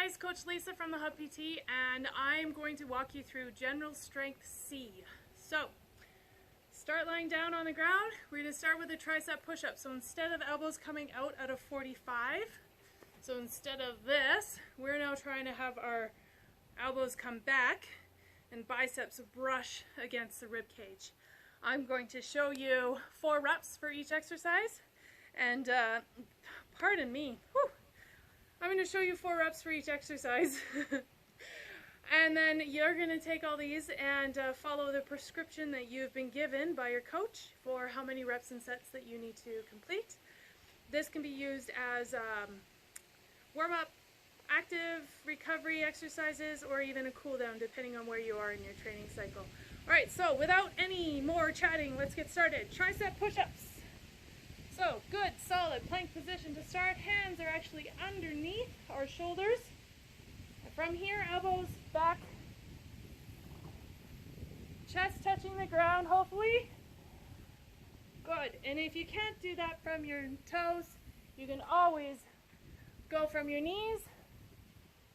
guys, Coach Lisa from the Hub PT, and I'm going to walk you through General Strength C. So, start lying down on the ground. We're going to start with a tricep push-up. So instead of elbows coming out at a 45, so instead of this, we're now trying to have our elbows come back and biceps brush against the rib cage. I'm going to show you 4 reps for each exercise, and pardon me, whew, I'm going to show you 4 reps for each exercise. And then you're going to take all these and follow the prescription that you've been given by your coach for how many reps and sets that you need to complete. This can be used as warm-up, active recovery exercises, or even a cool down depending on where you are in your training cycle. Alright, so without any more chatting, let's get started. Tricep push-ups. So, good, solid plank position to start. Hands are actually underneath our shoulders. From here, elbows back, chest touching the ground, hopefully. Good, and if you can't do that from your toes, you can always go from your knees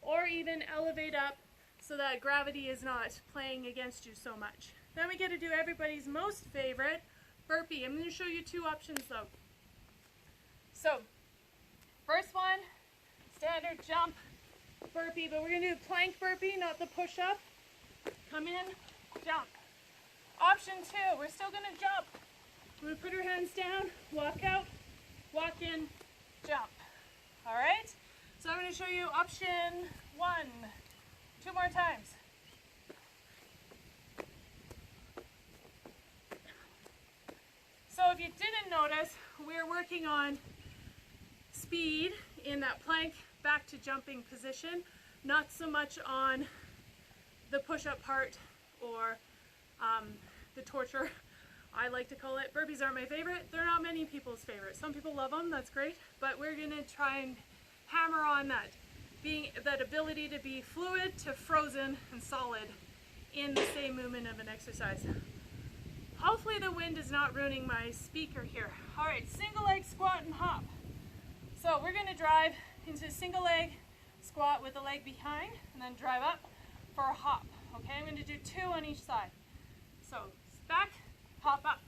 or even elevate up so that gravity is not playing against you so much. Then we get to do everybody's most favorite, burpee. I'm going to show you 2 options though. So, first one, standard jump burpee, but we're going to do plank burpee, not the push-up. Come in, jump. Option 2, we're still going to jump. We're going to put our hands down, walk out, walk in, jump. Alright? So I'm going to show you option 1, 2 more times. So if you didn't notice, we're working on speed in that plank back to jumping position, not so much on the push-up part or the torture, I like to call it. Burpees aren't my favorite. They're not many people's favorite. Some people love them, that's great, but we're going to try and hammer on that ability to be fluid to frozen and solid in the same movement of an exercise. Hopefully the wind is not ruining my speaker here. Alright, single leg squat and hop. So we're going to drive into single leg squat with the leg behind and then drive up for a hop. Okay, I'm going to do 2 on each side. So back, hop up.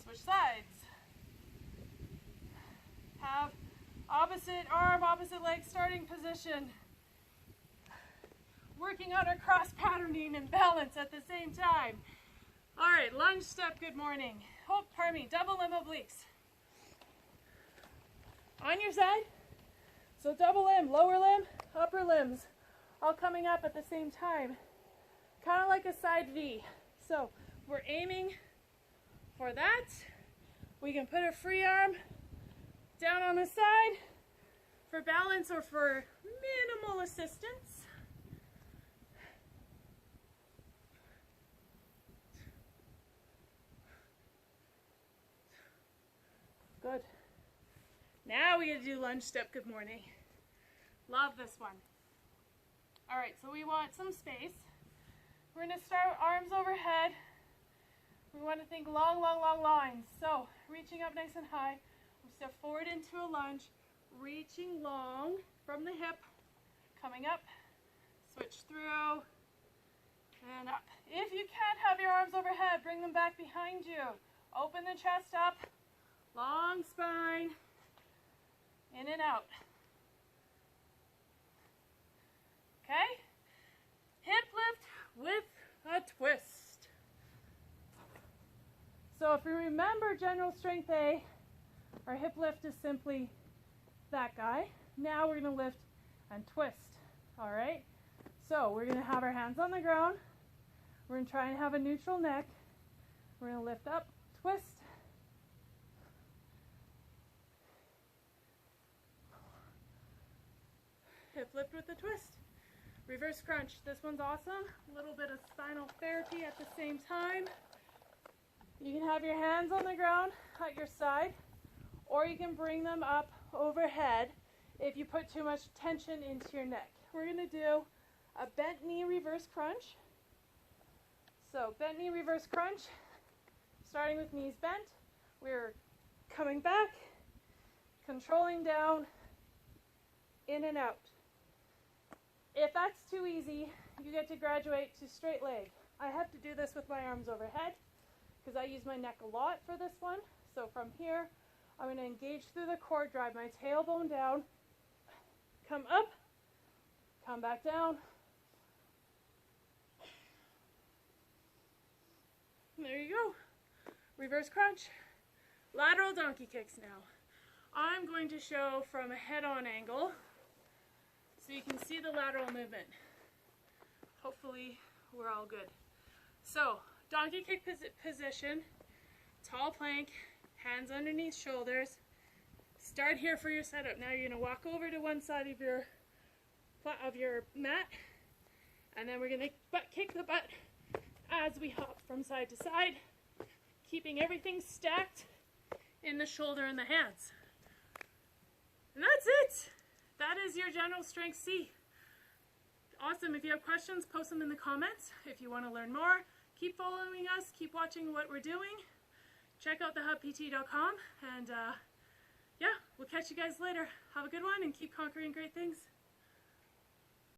Switch sides. Have opposite arm, opposite leg starting position. Working on our cross patterning and balance at the same time. Alright, lunge step, good morning. Oh, pardon me, double limb obliques. On your side. So double limb, lower limb, upper limbs, all coming up at the same time. Kind of like a side V. So we're aiming for that. We can put a free arm down on the side for balance or for minimal assistance. Good. Now we get to do lunge step, good morning. Love this one. Alright, so we want some space. We're going to start arms overhead. We want to think long, long, long lines. So, reaching up nice and high. We step forward into a lunge, reaching long from the hip, coming up, switch through, and up. If you can't have your arms overhead, bring them back behind you. Open the chest up, long spine, in and out. Okay? Hip lift with a twist. So if we remember general strength A, our hip lift is simply that guy. Now we're going to lift and twist. Alright? So we're going to have our hands on the ground. We're going to try and have a neutral neck. We're going to lift up, twist. Hip lift with the twist. Reverse crunch. This one's awesome. A little bit of spinal therapy at the same time. You can have your hands on the ground at your side, or you can bring them up overhead if you put too much tension into your neck. We're going to do a bent knee reverse crunch. So bent knee reverse crunch, starting with knees bent. We're coming back, controlling down in and out. If that's too easy, you get to graduate to straight leg. I have to do this with my arms overhead because I use my neck a lot for this one. So from here, I'm going to engage through the core, drive my tailbone down, come up, come back down. There you go. Reverse crunch. Lateral donkey kicks now. I'm going to show from a head-on angle so you can see the lateral movement. Hopefully we're all good. So, donkey kick position, tall plank, hands underneath shoulders. Start here for your setup. Now you're going to walk over to one side of your mat, and then we're going to kick the butt as we hop from side to side, keeping everything stacked in the shoulder and the hands. And that's it. That is your general strength C. Awesome. If you have questions, post them in the comments. If you want to learn more, keep following us, keep watching what we're doing. Check out thehubpt.com, and yeah, we'll catch you guys later. Have a good one and keep conquering great things.